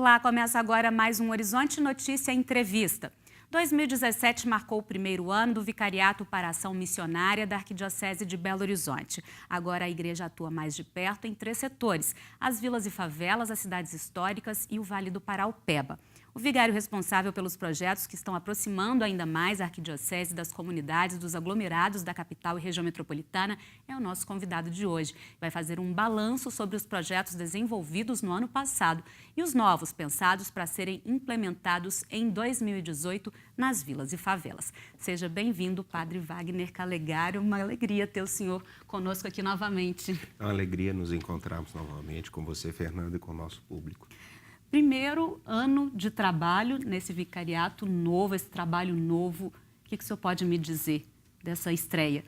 Olá, começa agora mais um Horizonte Notícia Entrevista. 2017 marcou o primeiro ano do Vicariato para a Ação Missionária da Arquidiocese de Belo Horizonte. Agora a igreja atua mais de perto em 3 setores: as vilas e favelas, as cidades históricas e o Vale do Paraupeba. O vigário responsável pelos projetos que estão aproximando ainda mais a arquidiocese das comunidades dos aglomerados da capital e região metropolitana é o nosso convidado de hoje. Vai fazer um balanço sobre os projetos desenvolvidos no ano passado e os novos pensados para serem implementados em 2018 nas vilas e favelas. Seja bem-vindo, Padre Wagner Calegari. Uma alegria ter o senhor conosco aqui novamente. É uma alegria nos encontrarmos novamente com você, Fernanda, e com o nosso público. Primeiro ano de trabalho nesse vicariato novo, esse trabalho novo. O que o senhor pode me dizer dessa estreia?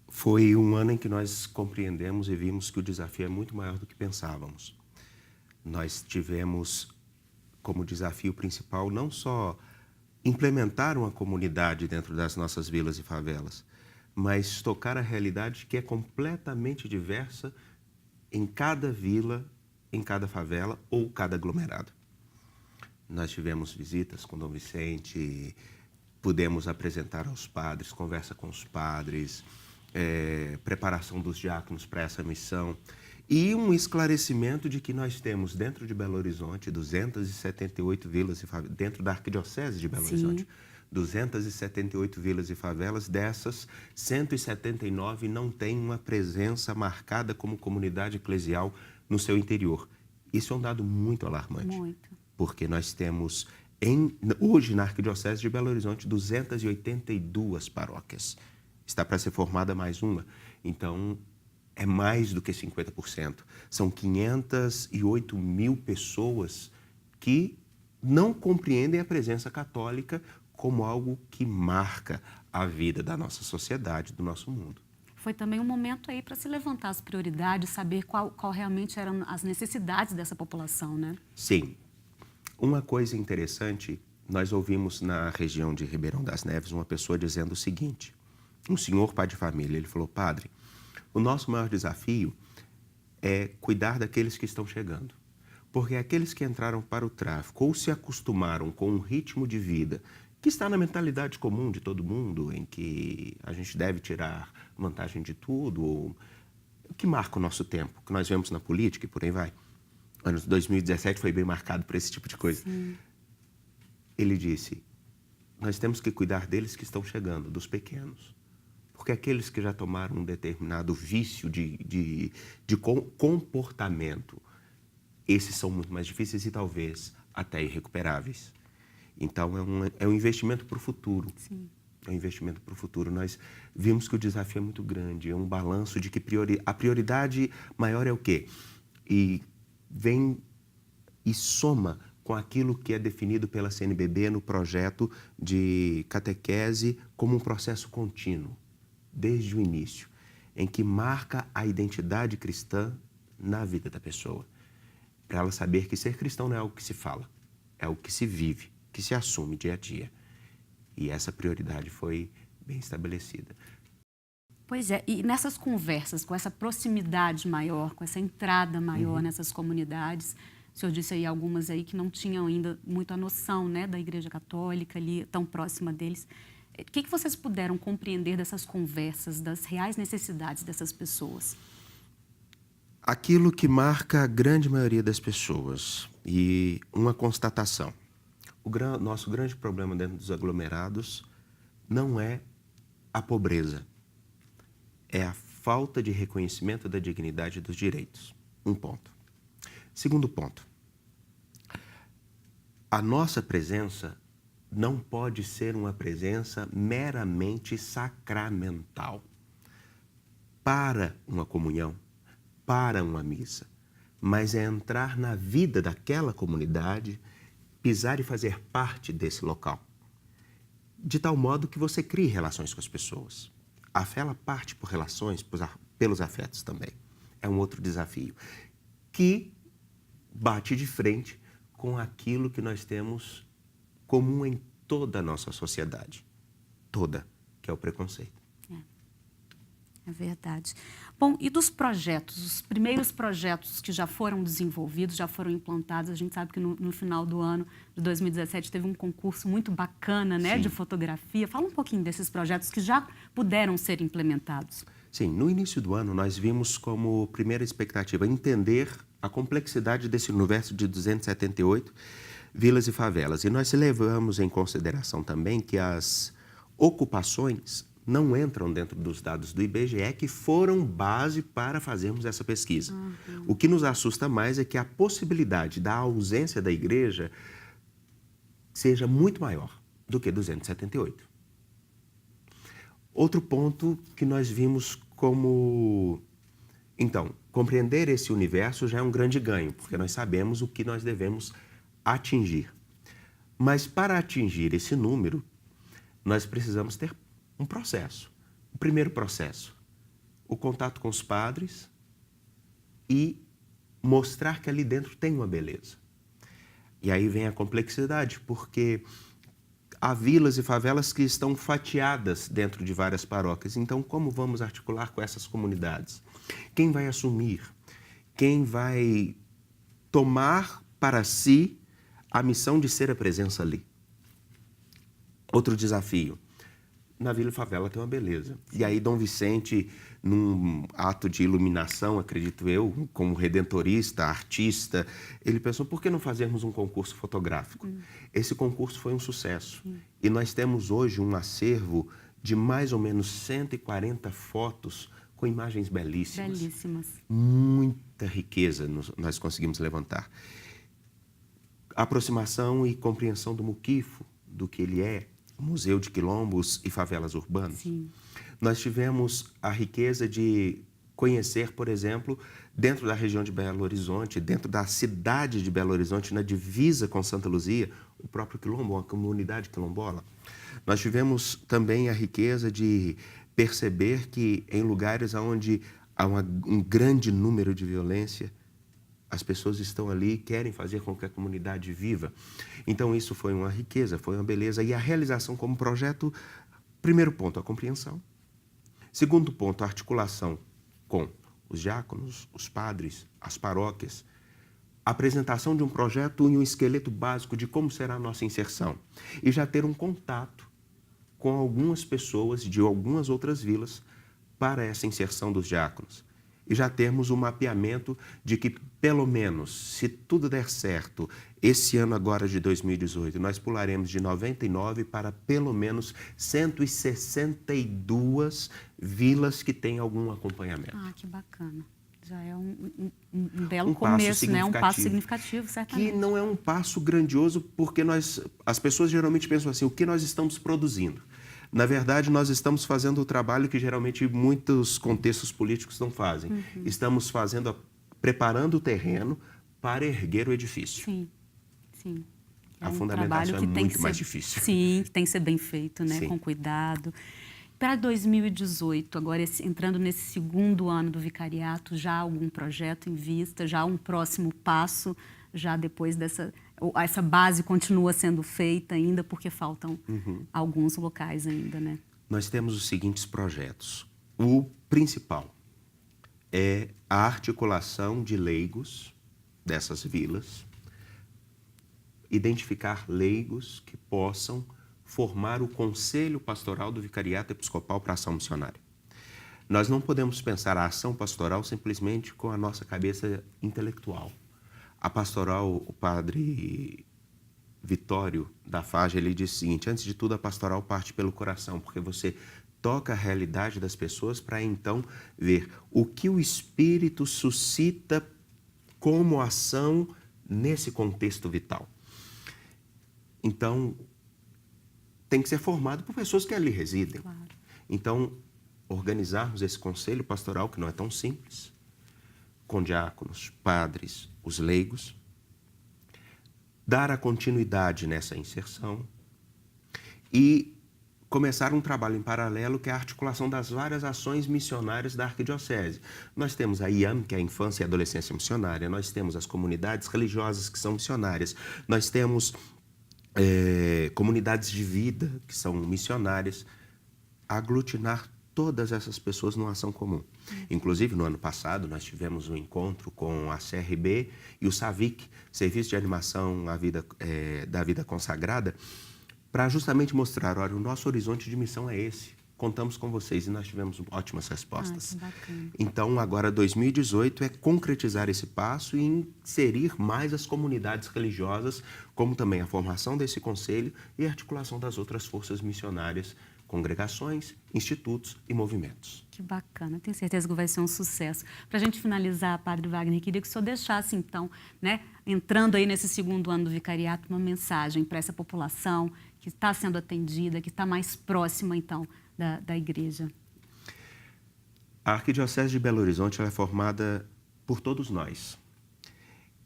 Foi um ano em que nós compreendemos e vimos que o desafio é muito maior do que pensávamos. Nós tivemos como desafio principal não só implementar uma comunidade dentro das nossas vilas e favelas, mas tocar a realidade que é completamente diversa em cada vila, em cada favela ou cada aglomerado. Nós tivemos visitas com Dom Vicente, pudemos apresentar aos padres, conversa com os padres, preparação dos diáconos para essa missão e um esclarecimento de que nós temos dentro de Belo Horizonte 278 vilas e favelas, dentro da Arquidiocese de Belo Horizonte, 278 vilas e favelas, dessas 179 não têm uma presença marcada como comunidade eclesial no seu interior. Isso é um dado muito alarmante. Muito. Porque nós temos, hoje, na Arquidiocese de Belo Horizonte, 282 paróquias. Está para ser formada mais uma. Então, é mais do que 50%. São 508 mil pessoas que não compreendem a presença católica como algo que marca a vida da nossa sociedade, do nosso mundo. Foi também um momento aí para se levantar as prioridades, saber qual realmente eram as necessidades dessa população, né? Sim. Uma coisa interessante, nós ouvimos na região de Ribeirão das Neves uma pessoa dizendo o seguinte, um senhor pai de família, ele falou: padre, o nosso maior desafio é cuidar daqueles que estão chegando. Porque aqueles que entraram para o tráfico ou se acostumaram com um ritmo de vida que está na mentalidade comum de todo mundo, em que a gente deve tirar vantagem de tudo, ou o que marca o nosso tempo, que nós vemos na política e por aí vai. O ano de 2017 foi bem marcado por esse tipo de coisa. Sim. Ele disse, nós temos que cuidar deles que estão chegando, dos pequenos. Porque aqueles que já tomaram um determinado vício de comportamento, esses são muito mais difíceis e talvez até irrecuperáveis. Então, é um investimento para o futuro. Sim. É um investimento para o futuro. Nós vimos que o desafio é muito grande, é um balanço de que a prioridade maior é o quê? E vem e soma com aquilo que é definido pela CNBB no projeto de catequese como um processo contínuo, desde o início, em que marca a identidade cristã na vida da pessoa. Para ela saber que ser cristão não é algo que se fala, é algo que se vive, que se assume dia a dia. E essa prioridade foi bem estabelecida. Pois é, e nessas conversas, com essa proximidade maior, com essa entrada maior nessas comunidades, o senhor disse aí algumas aí que não tinham ainda muita noção, né, da Igreja Católica ali, tão próxima deles. O que vocês puderam compreender dessas conversas, das reais necessidades dessas pessoas? Aquilo que marca a grande maioria das pessoas e uma constatação. Nosso grande problema dentro dos aglomerados não é a pobreza, é a falta de reconhecimento da dignidade e dos direitos. Um ponto. Segundo ponto, a nossa presença não pode ser uma presença meramente sacramental para uma comunhão, para uma missa, mas é entrar na vida daquela comunidade, pisar e fazer parte desse local, de tal modo que você crie relações com as pessoas. A fé, ela parte por relações, pelos afetos também. É um outro desafio, que bate de frente com aquilo que nós temos comum em toda a nossa sociedade, toda, que é o preconceito. É verdade. Bom, e dos projetos, os primeiros projetos que já foram desenvolvidos, já foram implantados, a gente sabe que no final do ano de 2017 teve um concurso muito bacana, né, de fotografia. Fala um pouquinho desses projetos que já puderam ser implementados. Sim, no início do ano nós vimos como primeira expectativa entender a complexidade desse universo de 278 vilas e favelas. E nós levamos em consideração também que as ocupações não entram dentro dos dados do IBGE, que foram base para fazermos essa pesquisa. O que nos assusta mais é que a possibilidade da ausência da igreja seja muito maior do que 278. Outro ponto que nós vimos como... Então, compreender esse universo já é um grande ganho, porque nós sabemos o que nós devemos atingir. Mas para atingir esse número, nós precisamos ter um processo. O primeiro processo, o contato com os padres e mostrar que ali dentro tem uma beleza. E aí vem a complexidade, porque há vilas e favelas que estão fatiadas dentro de várias paróquias. Então, como vamos articular com essas comunidades? Quem vai assumir? Quem vai tomar para si a missão de ser a presença ali? Outro desafio. Na Vila e Favela tem uma beleza. E aí Dom Vicente, num ato de iluminação, acredito eu, como redentorista, artista, ele pensou, por que não fazermos um concurso fotográfico? Esse concurso foi um sucesso. E nós temos hoje um acervo de mais ou menos 140 fotos com imagens belíssimas. Belíssimas. Muita riqueza nós conseguimos levantar. Aproximação e compreensão do Muquifo, do que ele é, Museu de Quilombos e Favelas Urbanas. Sim. Nós tivemos a riqueza de conhecer, por exemplo, dentro da região de Belo Horizonte, dentro da cidade de Belo Horizonte, na divisa com Santa Luzia, o próprio quilombo, uma comunidade quilombola. Nós tivemos também a riqueza de perceber que em lugares onde há um grande número de violência, as pessoas estão ali e querem fazer com que a comunidade viva. Então, isso foi uma riqueza, foi uma beleza. E a realização como projeto, primeiro ponto, a compreensão. Segundo ponto, a articulação com os diáconos, os padres, as paróquias. A apresentação de um projeto e um esqueleto básico de como será a nossa inserção. E já ter um contato com algumas pessoas de algumas outras vilas para essa inserção dos diáconos. E já termos um mapeamento de que, pelo menos, se tudo der certo, esse ano agora de 2018, nós pularemos de 99 para pelo menos 162 vilas que têm algum acompanhamento. Ah, que bacana. Já é um belo começo, né? Um passo significativo, certamente. Que não é um passo grandioso, porque as pessoas geralmente pensam assim, o que nós estamos produzindo? Na verdade, nós estamos fazendo o trabalho que geralmente muitos contextos políticos não fazem. Estamos preparando o terreno para erguer o edifício. Sim, sim. A fundamentação é muito mais difícil. Sim, que tem que ser bem feito, né? Sim. Com cuidado. Para 2018, agora entrando nesse segundo ano do vicariato, já há algum projeto em vista, já há um próximo passo, já depois essa base continua sendo feita ainda, porque faltam alguns locais ainda, né? Nós temos os seguintes projetos. O principal é a articulação de leigos dessas vilas, identificar leigos que possam formar o Conselho Pastoral do Vicariato Episcopal para a Ação Missionária. Nós não podemos pensar a ação pastoral simplesmente com a nossa cabeça intelectual. A pastoral, o padre Vitório da Faja, ele diz o seguinte, antes de tudo a pastoral parte pelo coração, porque você toca a realidade das pessoas para então ver o que o Espírito suscita como ação nesse contexto vital. Então, tem que ser formado por pessoas que ali residem. Claro. Então, organizarmos esse conselho pastoral, que não é tão simples, com diáconos, padres, os leigos, dar a continuidade nessa inserção e começar um trabalho em paralelo, que é a articulação das várias ações missionárias da Arquidiocese. Nós temos a IAM, que é a Infância e Adolescência Missionária, nós temos as comunidades religiosas que são missionárias, nós temos comunidades de vida que são missionárias, aglutinar todas essas pessoas numa ação comum. Inclusive, no ano passado, nós tivemos um encontro com a CRB e o SAVIC, Serviço de Animação da Vida Consagrada, para justamente mostrar, olha, o nosso horizonte de missão é esse. Contamos com vocês e nós tivemos ótimas respostas. Que bacana. Então, agora 2018 é concretizar esse passo e inserir mais as comunidades religiosas, como também a formação desse conselho e a articulação das outras forças missionárias, congregações, institutos e movimentos. Que bacana, tenho certeza que vai ser um sucesso. Para a gente finalizar, Padre Wagner, queria que o senhor deixasse, então, né, entrando aí nesse segundo ano do vicariato, uma mensagem para essa população que está sendo atendida, que está mais próxima, então, da igreja. A Arquidiocese de Belo Horizonte ela é formada por todos nós.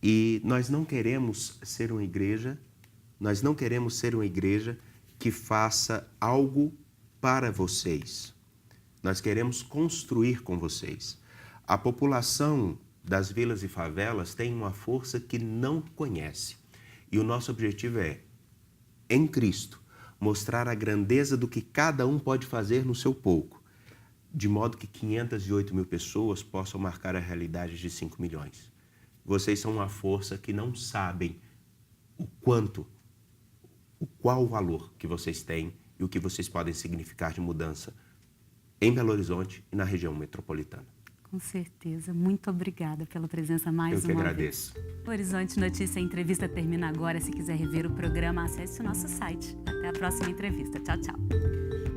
E nós não queremos ser uma igreja, que faça algo para vocês. Nós queremos construir com vocês. A população das vilas e favelas tem uma força que não conhece. E o nosso objetivo é, em Cristo, mostrar a grandeza do que cada um pode fazer no seu pouco, de modo que 508 mil pessoas possam marcar a realidade de 5 milhões. Vocês são uma força que não sabem qual o valor que vocês têm e o que vocês podem significar de mudança em Belo Horizonte e na região metropolitana. Com certeza. Muito obrigada pela presença mais uma vez. Eu que agradeço. O Horizonte Notícia, a entrevista termina agora. Se quiser rever o programa, acesse o nosso site. Até a próxima entrevista. Tchau, tchau.